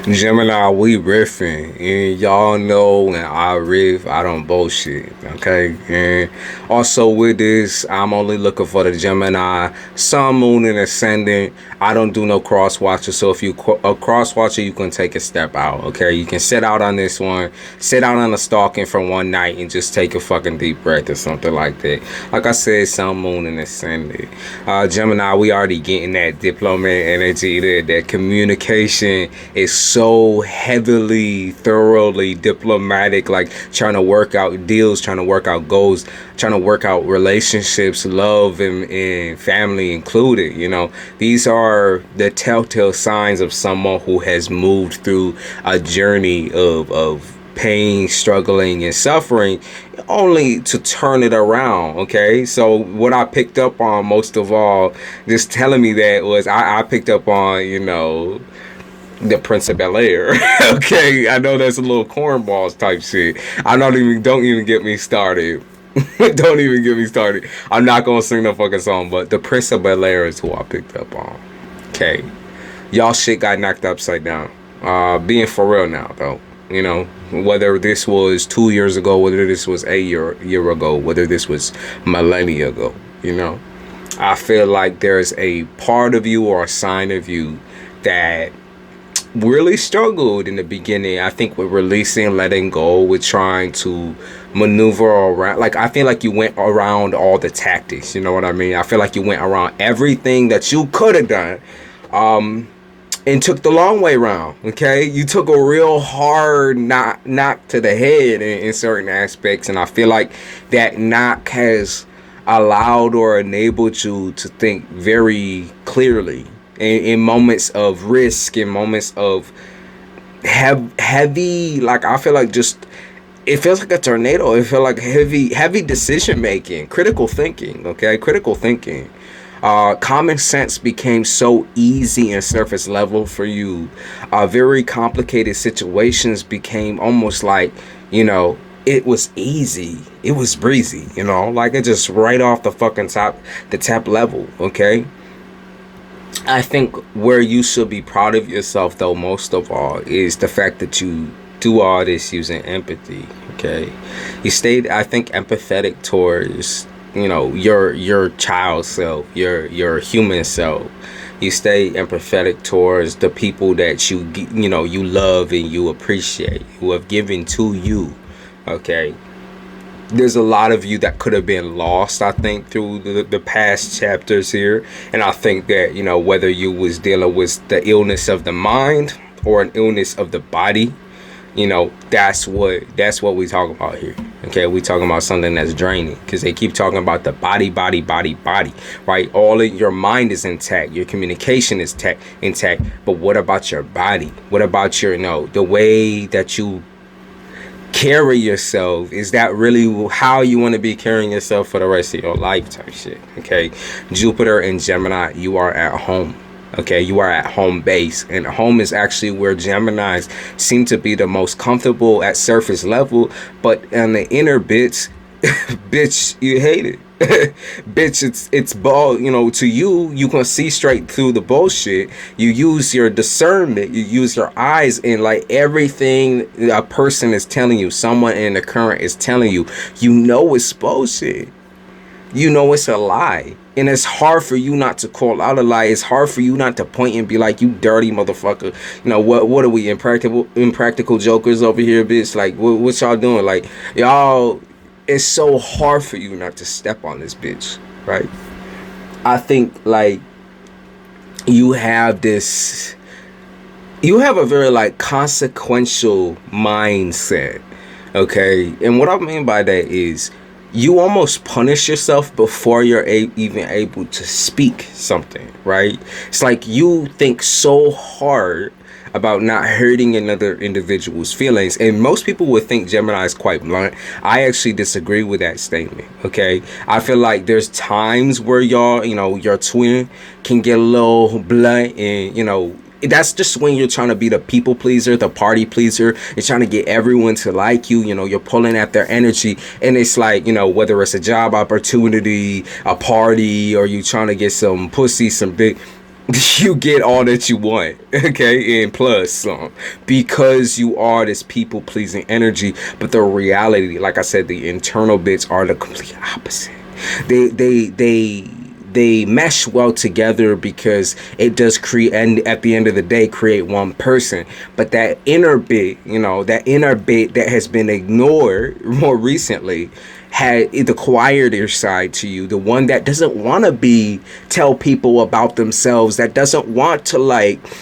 Gemini, we riffing, and y'all know when I riff, I don't bullshit, okay? And also with this, I'm only looking for the Gemini, Sun, Moon, and Ascendant. I don't do no cross watcher, so if you a cross watcher, you can take a step out, okay? You can sit out on this one, sit out on the stalking for one night, and just take a fucking deep breath or something like that. Like I said, Sun, Moon, and Ascendant. Gemini, we already getting that diplomat energy, that communication is so heavily, thoroughly diplomatic, like trying to work out deals, trying to work out goals, trying to work out relationships, love, and family included. You know, these are the telltale signs of someone who has moved through a journey of pain, struggling, and suffering, only to turn it around. Okay, so what I picked up on most of all, just telling me that, was I picked up on, you know, the Prince of Bel-Air. Okay, I know that's a little cornballs type shit. Don't even get me started. Don't even get me started. I'm not gonna sing the fucking song, but the Prince of Bel-Air is who I picked up on. Okay, y'all shit got knocked upside down. Being for real now though, you know, whether this was 2 years ago, whether this was a year ago, whether this was millennia ago, you know, I feel like there's a part of you or a sign of you that really struggled in the beginning. I think with releasing, letting go, with trying to maneuver around. Like, I feel like you went around all the tactics, you know what I mean? I feel like you went around everything that you could have done, and took the long way around. Okay, you took a real hard knock to the head in certain aspects, and I feel like that knock has allowed or enabled you to think very clearly in moments of risk, in moments of heavy, like, I feel like just, it feels like a tornado. It feels like heavy decision making, critical thinking. Okay, critical thinking. Common sense became so easy and surface level for you. Very complicated situations became almost like, you know, it was easy. It was breezy, you know, like it just right off the fucking top, the tap level. Okay. I think where you should be proud of yourself, though, most of all, is the fact that you do all this using empathy. Okay, you stayed, I think, empathetic towards, you know, your child self, your human self. You stay empathetic towards the people that you know, you love and you appreciate, who have given to you. Okay. There's a lot of you that could have been lost, I think, through the past chapters here. And I think that, you know, whether you was dealing with the illness of the mind or an illness of the body, you know, that's what we talk about here. Okay, we talking about something that's draining, because they keep talking about the body, right? All of your mind is intact, your communication is intact, but what about your body? What about your, you know, the way that you carry yourself? Is that really how you want to be carrying yourself for the rest of your life, type shit? Okay, Jupiter and Gemini, you are at home. Okay, you are at home base, and home is actually where Geminis seem to be the most comfortable at surface level, but on the inner bits, bitch, you hate it. Bitch, it's ball, you know, to you, you can see straight through the bullshit. You use your discernment, you use your eyes, and like everything a person is telling you, someone in the current is telling you, you know it's bullshit. You know it's a lie. And it's hard for you not to call out a lie. It's hard for you not to point and be like, you dirty motherfucker. You know, what are we, impractical jokers over here, bitch? Like, what y'all doing? Like, y'all, it's so hard for you not to step on this bitch, right? I think, like, you have a very, like, consequential mindset, okay? And what I mean by that is, you almost punish yourself before you're even able to speak something, right? It's like you think so hard about not hurting another individual's feelings. And most people would think Gemini is quite blunt. I actually disagree with that statement, okay? I feel like there's times where y'all, you know, your twin can get a little blunt, and, you know, that's just when you're trying to be the people pleaser, the party pleaser. You're trying to get everyone to like you. You know, you're pulling at their energy. And it's like, you know, whether it's a job opportunity, a party, or you trying to get some pussy, some big, you get all that you want, okay, and plus some, because you are this people pleasing energy. But the reality, like I said, the internal bits are the complete opposite. They mesh well together because it does create, and at the end of the day, create one person. But that inner bit, that inner bit that has been ignored more recently, had the quieter side to you, the one that doesn't want to tell people about themselves, that doesn't want to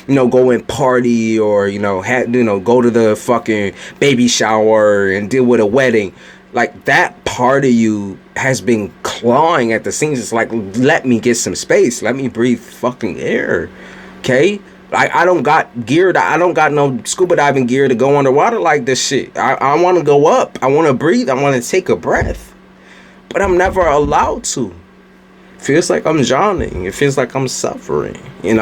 go and party, or go to the fucking baby shower and deal with a wedding. Like, that part of you has been clawing at the seams. It's like, let me get some space, let me breathe fucking air, okay? Like, I don't got no scuba diving gear to go underwater like this shit. I want to go up. I want to breathe. I want to take a breath. But I'm never allowed to. It feels like I'm drowning. It feels like I'm suffering. And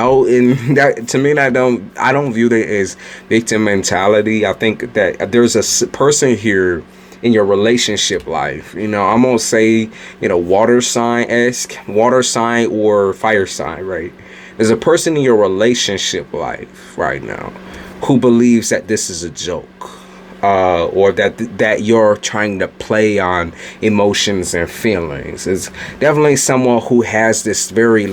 that, to me, I don't view that as victim mentality. I think that there's a person here in your relationship life. I'm gonna say, water sign-esque, water sign or fire sign, right? There's a person in your relationship life right now who believes that this is a joke, or that you're trying to play on emotions and feelings. It's definitely someone who has this very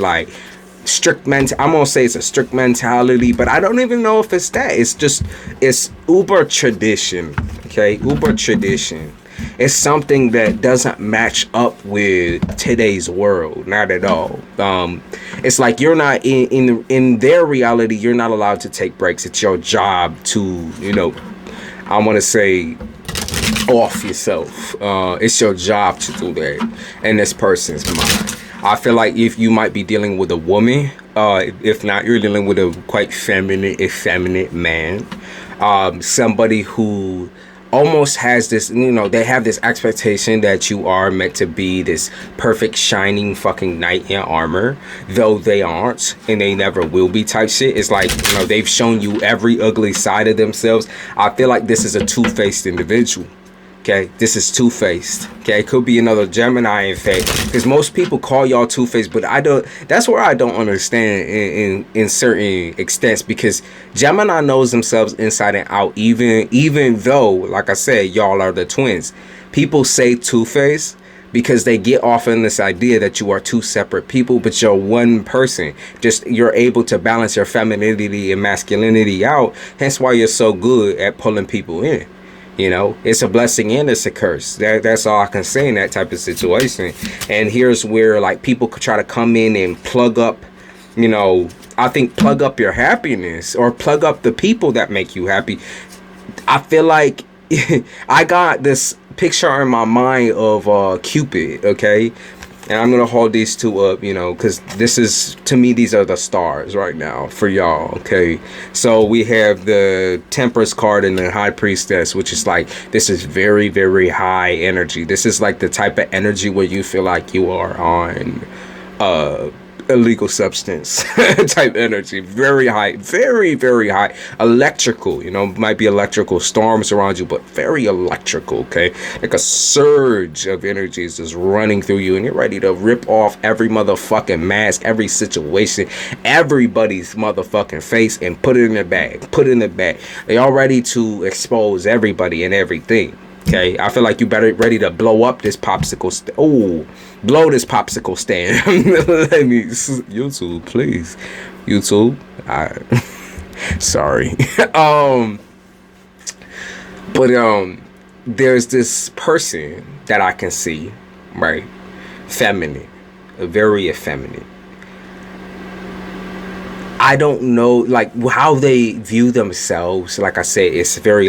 strict I'm gonna say it's a strict mentality, but I don't even know if it's that. It's uber tradition, okay? Uber tradition. It's something that doesn't match up with today's world, not at all. It's like you're not in their reality. You're not allowed to take breaks. It's your job to, I want to say, off yourself. It's your job to do that in this person's mind. I feel like if you might be dealing with a woman, if not, you're dealing with a quite effeminate man, somebody who almost has this, they have this expectation that you are meant to be this perfect shining fucking knight in armor, though they aren't and they never will be type shit. It's like, they've shown you every ugly side of themselves. I feel like this is a two-faced individual. Okay, this is two-faced. Okay, it could be another Gemini, in fact, because most people call y'all two-faced, but I don't. That's where I don't understand in certain extents, because Gemini knows themselves inside and out. Even though, like I said, y'all are the twins. People say two-faced because they get off in this idea that you are two separate people, but you're one person. Just you're able to balance your femininity and masculinity out. Hence why you're so good at pulling people in. It's a blessing and it's a curse. That's all I can say in that type of situation. And here's where people could try to come in and plug up, I think plug up your happiness or plug up the people that make you happy. I feel like I got this picture in my mind of Cupid, okay? And I'm going to hold these two up, because this is, to me, these are the stars right now for y'all, okay? So we have the Temperance card and the High Priestess, which is this is very, very high energy. This is the type of energy where you feel like you are on illegal substance type energy. Very high, very, very high. Electrical, might be electrical storms around you, but very electrical, okay? Like a surge of energy is just running through you, and you're ready to rip off every motherfucking mask, every situation, everybody's motherfucking face, and put it in the bag. Put it in the bag. They all ready to expose everybody and everything. Okay, I feel like you better ready to blow up this popsicle blow this popsicle stand. Let me, YouTube, please. YouTube. Sorry. But there's this person that I can see, right? Feminine. Very effeminate. I don't know, how they view themselves. Like I said, it's very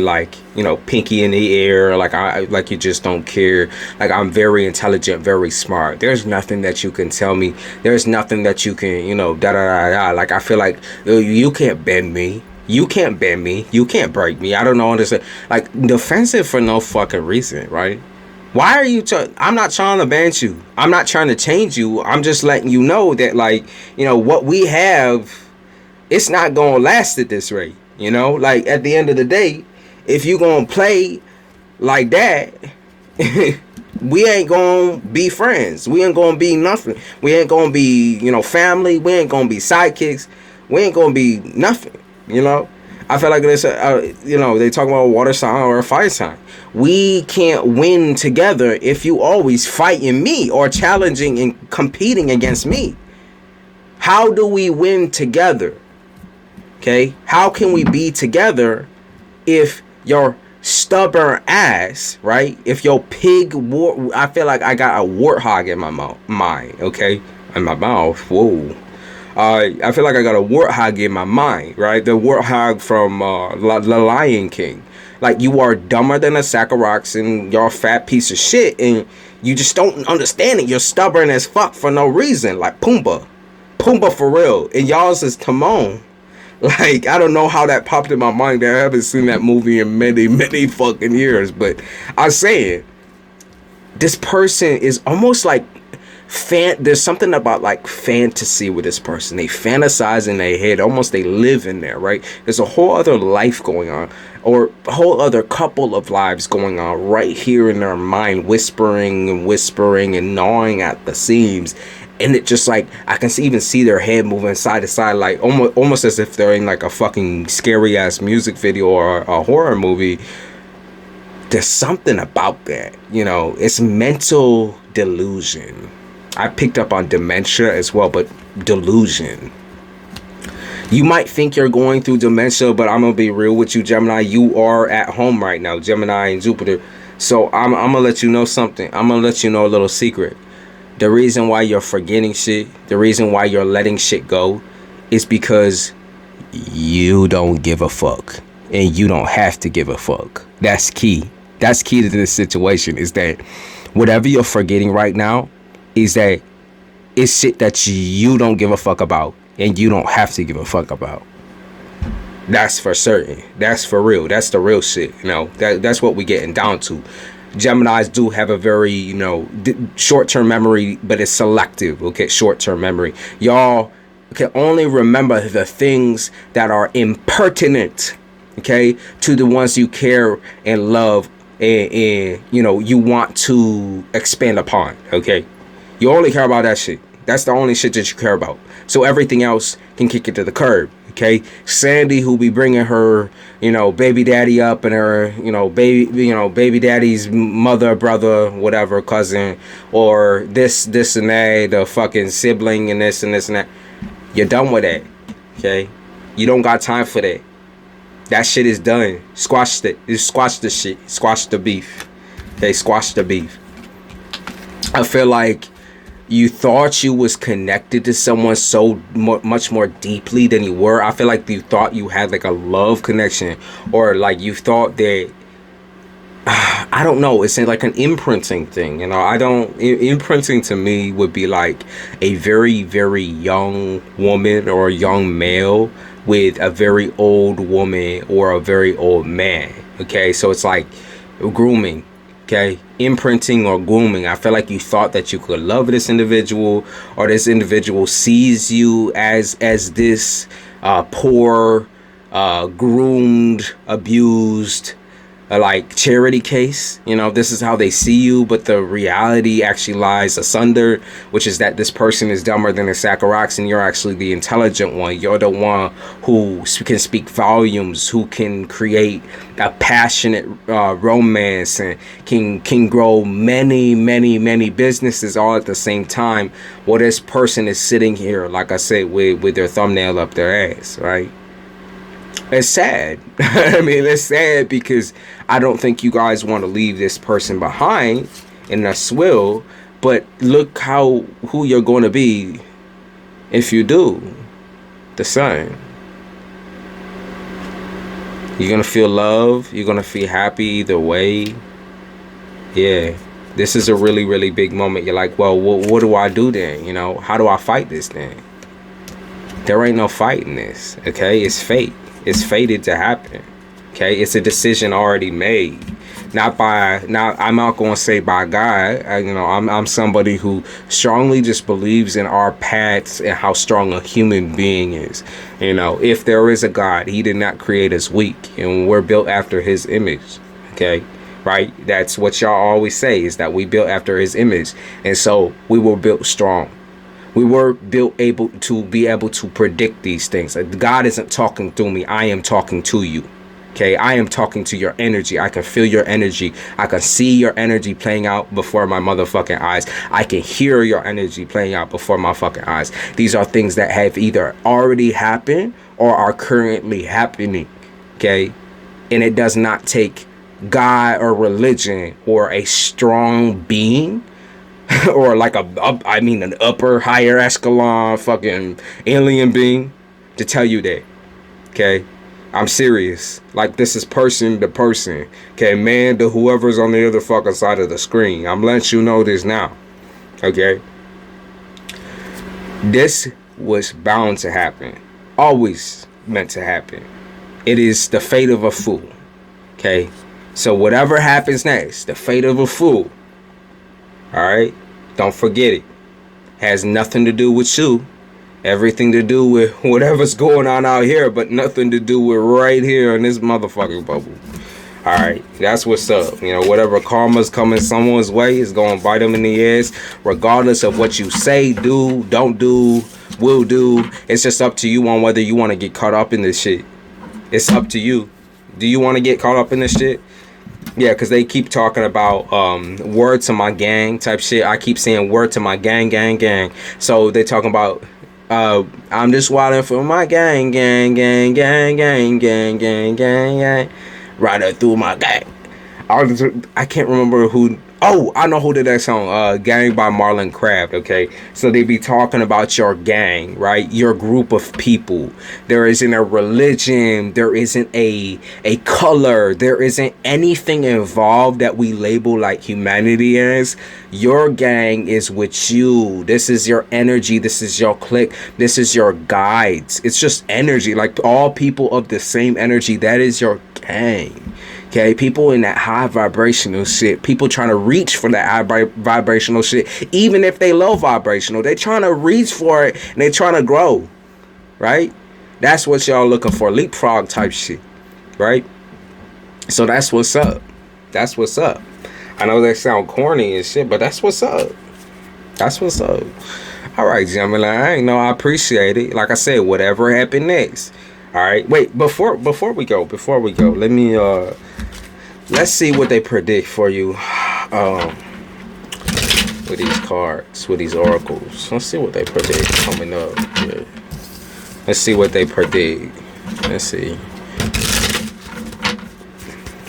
pinky in the air. You just don't care. I'm very intelligent, very smart. There's nothing that you can tell me. There's nothing that you can, da da da da. I feel like you can't bend me. You can't bend me. You can't break me. I don't know. Understand. Defensive for no fucking reason, right? Why are you I'm not trying to bend you. I'm not trying to change you. I'm just letting you know that what we have, it's not gonna last at this rate. At the end of the day, if you gonna play like that, we ain't gonna be friends. We ain't gonna be nothing. We ain't gonna be, family. We ain't gonna be sidekicks. We ain't gonna be nothing. I feel like this. They talk about a water sign or a fire sign. We can't win together if you always fighting me or challenging and competing against me. How do we win together? Okay, how can we be together if your stubborn ass, right? If your I feel like I got a warthog in my mind, okay? In my mouth, whoa. I feel like I got a warthog in my mind, right? The warthog from The Lion King. Like, you are dumber than a sack of rocks and you're a fat piece of shit and you just don't understand it. You're stubborn as fuck for no reason. Like Pumbaa for real. And y'all's is Timon. Like, I don't know how that popped in my mind. I haven't seen that movie in many, many fucking years. But I'm saying, this person is almost like, there's something about like fantasy with this person. They fantasize in their head. Almost they live in there, right? There's a whole other life going on. Or a whole other couple of lives going on right here in their mind. Whispering and gnawing at the seams. And it just like, I can even see their head moving side to side, like almost as if they're in like a fucking scary ass music video or a horror movie. There's something about that, it's mental delusion. I picked up on dementia as well, but delusion. You might think you're going through dementia, but I'm going to be real with you, Gemini. You are at home right now, Gemini and Jupiter. So I'm going to let you know something. I'm going to let you know a little secret. The reason why you're forgetting shit, the reason why you're letting shit go is because you don't give a fuck. And you don't have to give a fuck. That's key. That's key to this situation, is that whatever you're forgetting right now is that it's shit that you don't give a fuck about and you don't have to give a fuck about. That's for certain. That's for real. That's the real shit. That's what we're getting down to. Geminis do have a very, short-term memory, but it's selective, okay? Short-term memory. Y'all can only remember the things that are impertinent, okay, to the ones you care and love and you want to expand upon, okay? You only care about that shit. That's the only shit that you care about. So everything else can kick it to the curb. Okay, Sandy, who be bringing her, baby daddy up, and her, baby daddy's mother, brother, whatever, cousin, or this and that, the fucking sibling, and this and that. You're done with that. Okay, you don't got time for that. That shit is done. Squash it. Squash the shit. Squash the beef. Okay, squash the beef. I feel like you thought you was connected to someone so much more deeply than you were. I feel like you thought you had like a love connection, or like you thought that, I don't know, it's like an imprinting thing. Imprinting to me would be like a very, very young woman or a young male with a very old woman or a very old man. Okay, so it's like grooming. Okay, imprinting or grooming. I feel like you thought that you could love this individual, or this individual sees you as this poor, groomed, abused, like charity case. This is how they see you, but the reality actually lies asunder, which is that this person is dumber than a sack of rocks and you're actually the intelligent one. You're the one who can speak volumes, who can create a passionate romance and can grow many, many, many businesses all at the same time. Well, this person is sitting here, like I said, with their thumbnail up their ass, right? It's sad. I mean, it's sad because I don't think you guys want to leave this person behind in a swill. But look who you're going to be if you do. The Sun. You're going to feel love. You're going to feel happy either way. Yeah. This is a really, really big moment. You're like, well, what do I do then? How do I fight this then? There ain't no fighting this. Okay? It's fate. It's fated to happen. Okay, it's a decision already made. I'm not going to say by God. I'm somebody who strongly just believes in our paths and how strong a human being is. If there is a God, he did not create us weak, and we're built after his image. Okay, right? That's what y'all always say, is that we built after his image. And so we were built strong. We were built able to be able to predict these things. God isn't talking through me. I am talking to you. Okay, I am talking to your energy. I can feel your energy. I can see your energy playing out before my motherfucking eyes. I can hear your energy playing out before my fucking eyes. These are things that have either already happened or are currently happening. Okay, and it does not take God or religion or a strong being or like an upper, higher echelon fucking alien being to tell you that. Okay, I'm serious. Like, this is person to person. Okay, man to whoever's on the other fucking side of the screen. I'm letting you know this now. Okay, this was bound to happen. Always meant to happen. It is the fate of a fool. Okay, so whatever happens next, the fate of a fool. Alright, don't forget it. Has nothing to do with you. Everything to do with whatever's going on out here, but nothing to do with right here in this motherfucking bubble. Alright, that's what's up. You know, whatever karma's coming someone's way is going to bite them in the ass, regardless of what you say, do, don't do, will do. It's just up to you on whether you want to get caught up in this shit. It's up to you. Do you want to get caught up in this shit? Yeah, because they keep talking about word to my gang type shit. I keep saying word to my gang, gang, gang. So they're talking about I'm just wilding for my gang, gang, gang, gang, gang, gang, gang, gang, gang. Right through my gang. I can't remember who. Oh, I know who did that song. Gang by Marlon Craft. Okay, so they be talking about your gang, right? Your group of people. There isn't a religion. There isn't a color. There isn't anything involved that we label like humanity as. Your gang is with you. This is your energy. This is your clique. This is your guides. It's just energy. Like, all people of the same energy. That is your gang. Okay, people in that high vibrational shit, people trying to reach for that high vibrational shit, even if they low vibrational, they trying to reach for it and they trying to grow, right? That's what y'all looking for, leapfrog type shit, right? So that's what's up. That's what's up. I know that sound corny and shit, but that's what's up. That's what's up. All right, Gemini, I appreciate it. Like I said, whatever happened next. All right, wait, before we go, let me let's see what they predict for you with these cards, with these oracles. Let's see what they predict coming up. Yeah. Let's see what they predict. Let's see.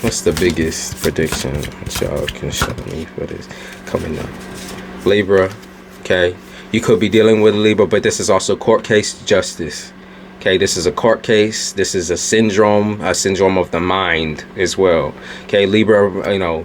What's the biggest prediction that y'all can show me for this coming up? Libra, okay. You could be dealing with Libra, but this is also court case justice. Okay, this is a court case. This is a syndrome of the mind as well. Okay, Libra,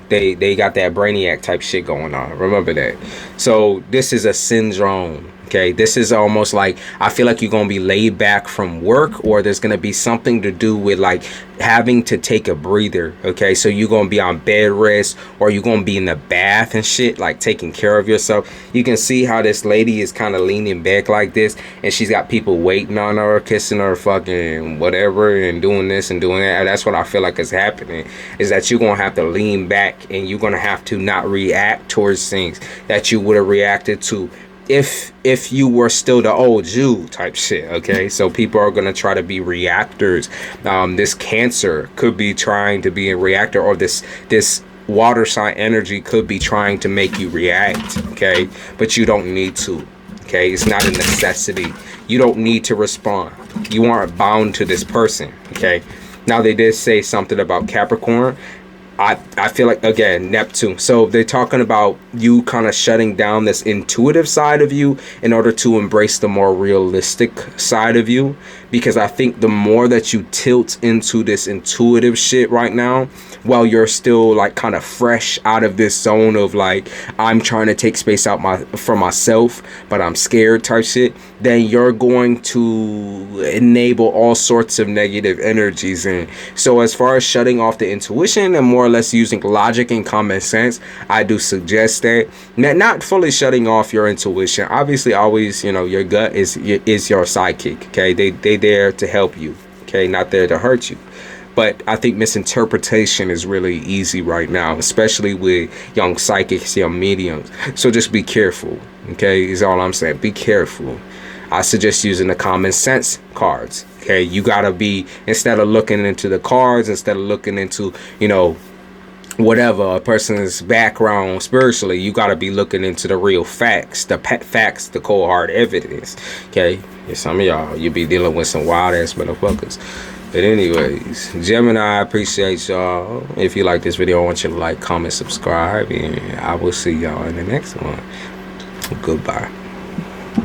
they got that brainiac type shit going on. Remember that. So this is a syndrome. Okay, this is almost like, I feel like you're going to be laid back from work, or there's going to be something to do with like having to take a breather. Okay, so you're going to be on bed rest, or you're going to be in the bath and shit, like taking care of yourself. You can see how this lady is kind of leaning back like this, and she's got people waiting on her, kissing her, fucking whatever, and doing this and doing that. That's what I feel like is happening, is that you're going to have to lean back, and you're going to have to not react towards things that you would have reacted to if you were still the old you type shit. Okay, so people are going to try to be reactors. This Cancer could be trying to be a reactor, or this water sign energy could be trying to make you react. Okay, but you don't need to. Okay, it's not a necessity. You don't need to respond. You aren't bound to this person. Okay, now they did say something about Capricorn. I feel like, again, Neptune. So they're talking about you kind of shutting down this intuitive side of you in order to embrace the more realistic side of you. Because I think the more that you tilt into this intuitive shit right now, while you're still like kind of fresh out of this zone of like, I'm trying to take space out for myself, but I'm scared type shit, then you're going to enable all sorts of negative energies. And so as far as shutting off the intuition and more or less using logic and common sense, I do suggest that. Not fully shutting off your intuition. Obviously, always, your gut is your sidekick. Okay, they there to help you. Okay, not there to hurt you. But I think misinterpretation is really easy right now, especially with young psychics, young mediums. So just be careful, okay, is all I'm saying. Be careful. I suggest using the common sense cards, okay? You gotta be, instead of looking into the cards, instead of looking into, you know, whatever a person's background spiritually, you got to be looking into the real facts, the cold hard evidence, okay? And some of y'all, you be dealing with some wild ass motherfuckers. But anyways, Gemini, I appreciate y'all. If you like this video, I want you to like, comment, subscribe, and I will see y'all in the next one. Goodbye.